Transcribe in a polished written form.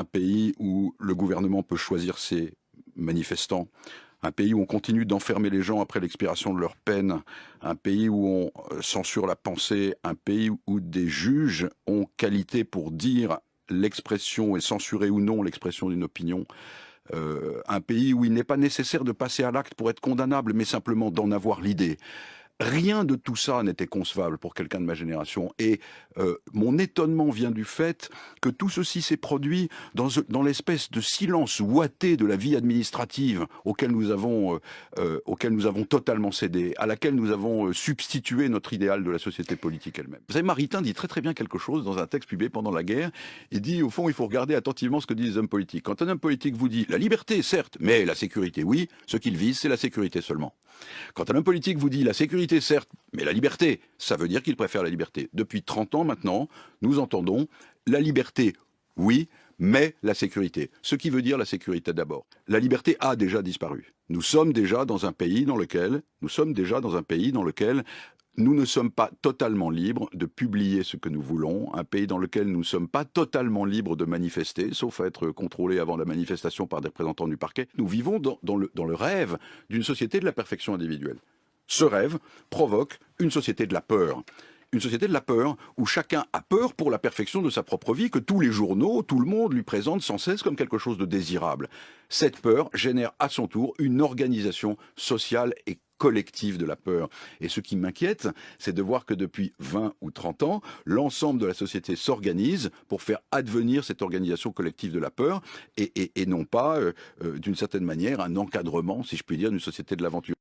un pays où le gouvernement peut choisir ses manifestants, un pays où on continue d'enfermer les gens après l'expiration de leur peine, un pays où on censure la pensée, un pays où des juges ont qualité pour dire l'expression et censurer ou non l'expression d'une opinion, un pays où il n'est pas nécessaire de passer à l'acte pour être condamnable, mais simplement d'en avoir l'idée. Rien de tout ça n'était concevable pour quelqu'un de ma génération. Et mon étonnement vient du fait que tout ceci s'est produit dans l'espèce de silence ouaté de la vie administrative auquel nous avons totalement cédé, à laquelle nous avons substitué notre idéal de la société politique elle-même. Vous savez, Maritain dit très très bien quelque chose dans un texte publié pendant la guerre. Il dit, au fond, il faut regarder attentivement ce que disent les hommes politiques. Quand un homme politique vous dit « la liberté, certes, mais la sécurité, oui », ce qu'il vise, c'est la sécurité seulement. Quand un homme politique vous dit « la sécurité, certes, mais la liberté », ça veut dire qu'il préfère la liberté. Depuis 30 ans maintenant, nous entendons la liberté, oui, mais la sécurité. Ce qui veut dire la sécurité d'abord. La liberté a déjà disparu. Nous sommes déjà dans un pays dans lequel nous ne sommes pas totalement libres de publier ce que nous voulons, un pays dans lequel nous ne sommes pas totalement libres de manifester, sauf à être contrôlés avant la manifestation par des représentants du parquet. Nous vivons dans le rêve d'une société de la perfection individuelle. Ce rêve provoque une société de la peur. Une société de la peur où chacun a peur pour la perfection de sa propre vie, que tous les journaux, tout le monde lui présente sans cesse comme quelque chose de désirable. Cette peur génère à son tour une organisation sociale et collective de la peur. Et ce qui m'inquiète, c'est de voir que depuis 20 ou 30 ans, l'ensemble de la société s'organise pour faire advenir cette organisation collective de la peur et non pas, d'une certaine manière, un encadrement, si je puis dire, d'une société de l'aventure.